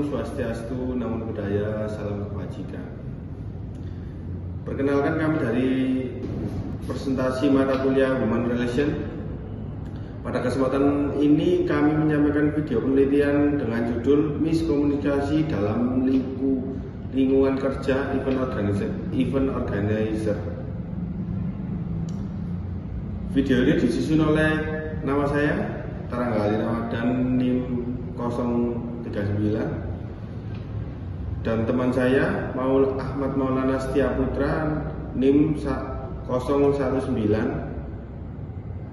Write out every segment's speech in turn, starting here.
Swastiastu, Namo Buddhaya, salam kebajikan. Perkenalkan, kami dari presentasi mata kuliah Human Relation. Pada kesempatan ini kami menyampaikan video penelitian dengan judul Miskomunikasi dalam lingkungan kerja event organizer. Video ini disusun oleh nama saya, Taranggali Ramadan, NIM 039, dan teman saya Ahmad Maulana Setiaputra, NIM 019,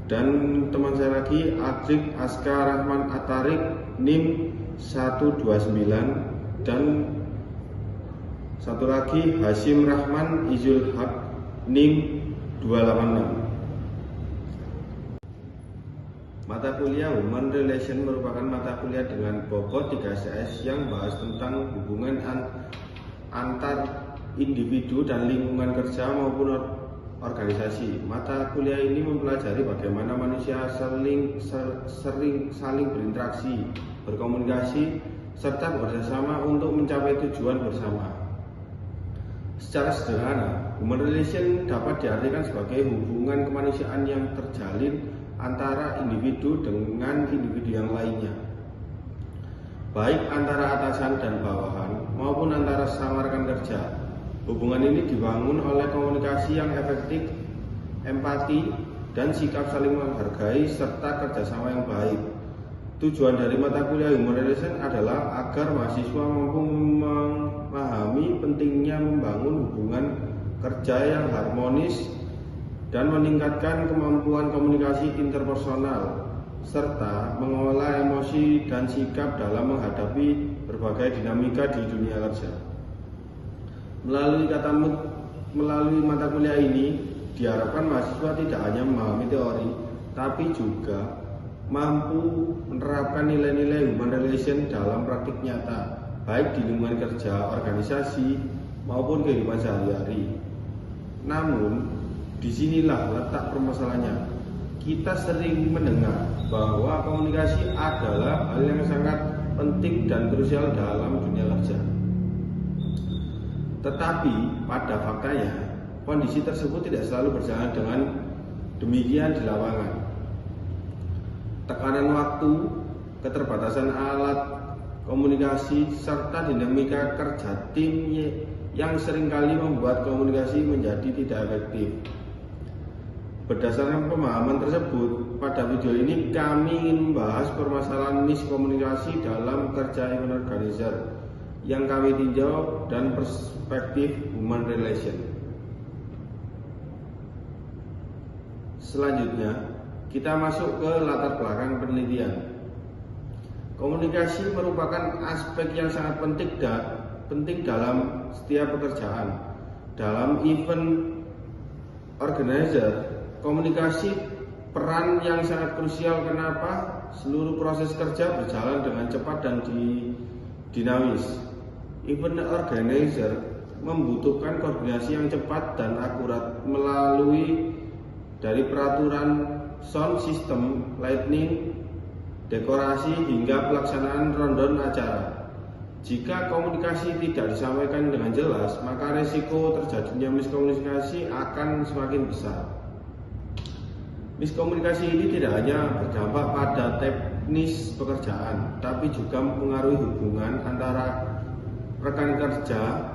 dan teman saya lagi Adrik Askar Rahman Atarik, NIM 129, dan satu lagi Hasyim Rahman Izul Haq, NIM 286. Mata kuliah Human Relation merupakan mata kuliah dengan bobot 3 SKS yang bahas tentang hubungan antar individu dan lingkungan kerja maupun organisasi. Mata kuliah ini mempelajari bagaimana manusia saling berinteraksi, berkomunikasi, serta bekerjasama untuk mencapai tujuan bersama. Secara sederhana, Human Relation dapat diartikan sebagai hubungan kemanusiaan yang terjalin antara individu dengan individu yang lainnya, baik antara atasan dan bawahan maupun antara sesama rekan kerja. Hubungan ini dibangun oleh komunikasi yang efektif, empati, dan sikap saling menghargai serta kerjasama yang baik. Tujuan dari mata kuliah Human Relation adalah agar mahasiswa mampu memahami pentingnya membangun hubungan kerja yang harmonis dan meningkatkan kemampuan komunikasi interpersonal, serta mengolah emosi dan sikap dalam menghadapi berbagai dinamika di dunia kerja. Melalui mata kuliah ini, diharapkan mahasiswa tidak hanya memahami teori, tapi juga mampu menerapkan nilai-nilai Human Relation dalam praktik nyata, baik di lingkungan kerja, organisasi, maupun kehidupan sehari-hari. Namun, disinilah letak permasalahannya. Kita sering mendengar bahwa komunikasi adalah hal yang sangat penting dan krusial dalam dunia kerja. Tetapi pada faktanya, kondisi tersebut tidak selalu berjalan dengan demikian di lapangan. Tekanan waktu, keterbatasan alat komunikasi, serta dinamika kerja tim yang seringkali membuat komunikasi menjadi tidak efektif. Berdasarkan pemahaman tersebut, pada video ini kami ingin membahas permasalahan miskomunikasi dalam kerja event organizer yang kami tinjau dan perspektif Human Relation. Selanjutnya, kita masuk ke latar belakang penelitian. Komunikasi merupakan aspek yang sangat penting dalam setiap pekerjaan. Dalam event organizer, komunikasi peran yang sangat krusial. Kenapa? Seluruh proses kerja berjalan dengan cepat dan dinamis. Event organizer membutuhkan koordinasi yang cepat dan akurat melalui dari peraturan sound system, lighting, dekorasi, hingga pelaksanaan rundown acara. Jika komunikasi tidak disampaikan dengan jelas, maka resiko terjadinya miskomunikasi akan semakin besar. Miskomunikasi ini tidak hanya berdampak pada teknis pekerjaan, tapi juga mempengaruhi hubungan antara rekan kerja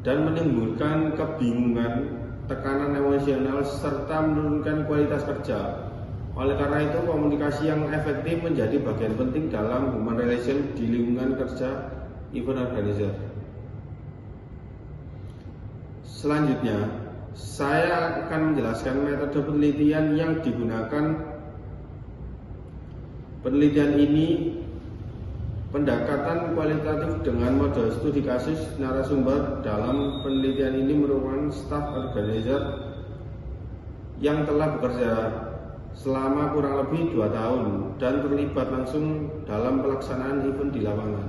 dan menimbulkan kebingungan, tekanan emosional, serta menurunkan kualitas kerja. Oleh karena itu, komunikasi yang efektif menjadi bagian penting dalam Human Relation di lingkungan kerja event organizer. Selanjutnya, saya akan menjelaskan metode penelitian yang digunakan. Penelitian ini pendekatan kualitatif dengan model studi kasus. Narasumber dalam penelitian ini merupakan staf organizer yang telah bekerja selama kurang lebih 2 tahun dan terlibat langsung dalam pelaksanaan event di lapangan.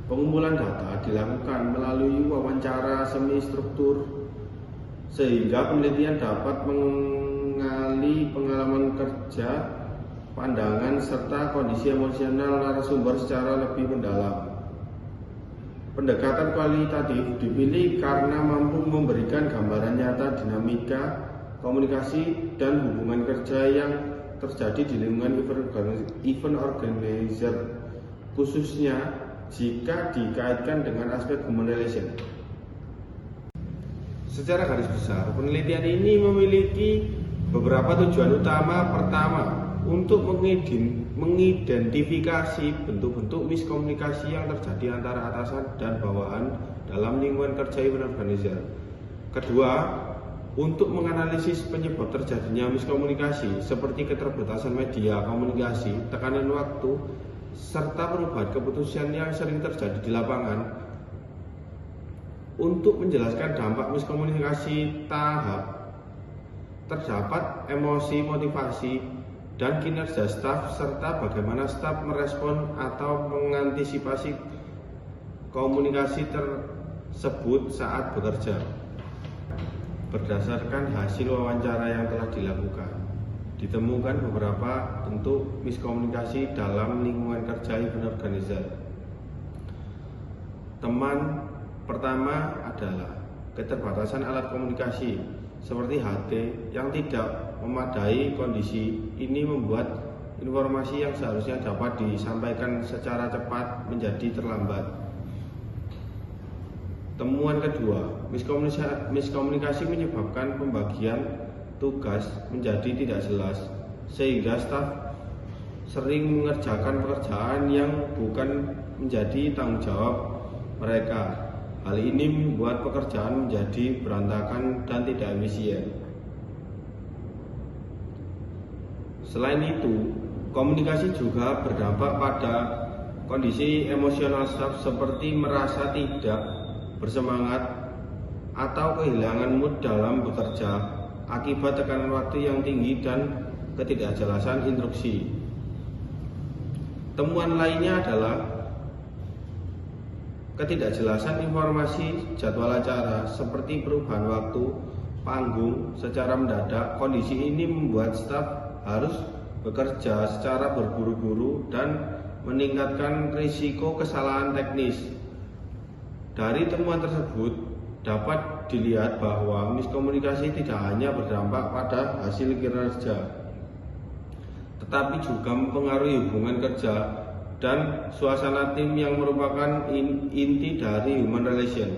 Pengumpulan data dilakukan melalui wawancara semi struktur sehingga penelitian dapat mengali pengalaman kerja pandangan serta kondisi emosional narasumber secara lebih mendalam. Pendekatan kualitatif dipilih karena mampu memberikan gambaran nyata dinamika, komunikasi, dan hubungan kerja yang terjadi di lingkungan event organizer, khususnya jika dikaitkan dengan aspek human relation. Secara garis besar, penelitian ini memiliki beberapa tujuan utama. Pertama, untuk mengidentifikasi bentuk-bentuk miskomunikasi yang terjadi antara atasan dan bawahan dalam lingkungan kerja event organizer. Kedua, untuk menganalisis penyebab terjadinya miskomunikasi seperti keterbatasan media komunikasi, tekanan waktu, serta perubahan keputusan yang sering terjadi di lapangan. Untuk menjelaskan dampak miskomunikasi tahap, terdapat emosi, motivasi, dan kinerja staf serta bagaimana staf merespon atau mengantisipasi komunikasi tersebut saat bekerja. Berdasarkan hasil wawancara yang telah dilakukan, ditemukan beberapa bentuk miskomunikasi dalam lingkungan kerja event organizer. Teman pertama adalah keterbatasan alat komunikasi seperti HT yang tidak memadai. Kondisi ini membuat informasi yang seharusnya dapat disampaikan secara cepat menjadi terlambat. Temuan kedua, miskomunikasi menyebabkan pembagian tugas menjadi tidak jelas, sehingga staf sering mengerjakan pekerjaan yang bukan menjadi tanggung jawab mereka. Hal ini membuat pekerjaan menjadi berantakan dan tidak efisien. Selain itu, komunikasi juga berdampak pada kondisi emosional staf seperti merasa tidak bersemangat atau kehilangan mood dalam bekerja akibat tekanan waktu yang tinggi dan ketidakjelasan instruksi. Temuan lainnya adalah ketidakjelasan informasi jadwal acara seperti perubahan waktu panggung secara mendadak. Kondisi ini membuat staf harus bekerja secara berburu-buru dan meningkatkan risiko kesalahan teknis. Dari temuan tersebut dapat dilihat bahwa miskomunikasi tidak hanya berdampak pada hasil kinerja, tetapi juga mempengaruhi hubungan kerja dan suasana tim yang merupakan inti dari human relation.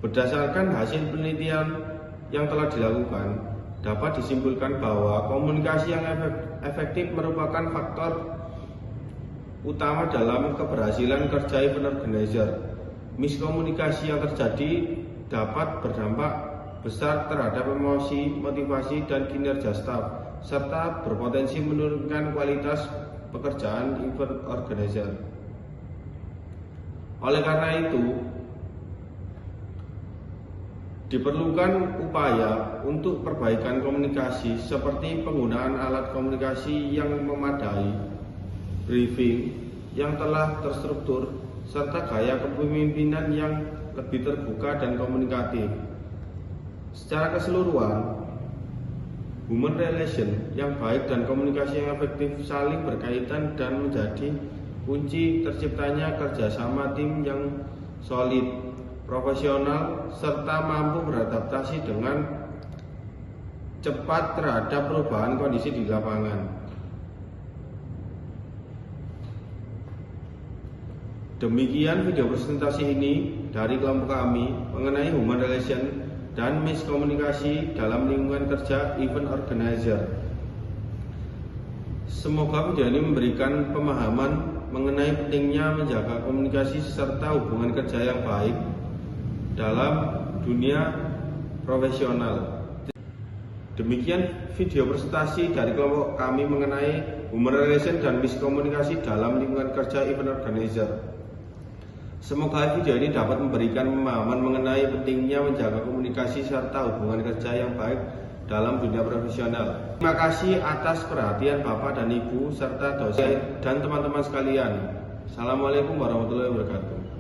Berdasarkan hasil penelitian yang telah dilakukan, dapat disimpulkan bahwa komunikasi yang efektif merupakan faktor utama dalam keberhasilan kerja event organizer. Miskomunikasi yang terjadi dapat berdampak besar terhadap emosi, motivasi, dan kinerja staf, serta berpotensi menurunkan kualitas pekerjaan event organizer. Oleh karena itu, diperlukan upaya untuk perbaikan komunikasi seperti penggunaan alat komunikasi yang memadai, briefing yang telah terstruktur, serta gaya kepemimpinan yang lebih terbuka dan komunikatif. Secara keseluruhan, human relation yang baik dan komunikasi yang efektif saling berkaitan dan menjadi kunci terciptanya kerjasama tim yang solid, profesional, serta mampu beradaptasi dengan cepat terhadap perubahan kondisi di lapangan. Demikian video presentasi ini dari kelompok kami mengenai human relation dan miskomunikasi dalam lingkungan kerja event organizer. Semoga video ini memberikan pemahaman mengenai pentingnya menjaga komunikasi serta hubungan kerja yang baik dalam dunia profesional. Demikian video presentasi dari kelompok kami mengenai human relation dan miskomunikasi dalam lingkungan kerja event organizer. Semoga video ini dapat memberikan pemahaman mengenai pentingnya menjaga komunikasi serta hubungan kerja yang baik dalam dunia profesional. Terima kasih atas perhatian Bapak dan Ibu serta dosen dan teman-teman sekalian. Assalamualaikum warahmatullahi wabarakatuh.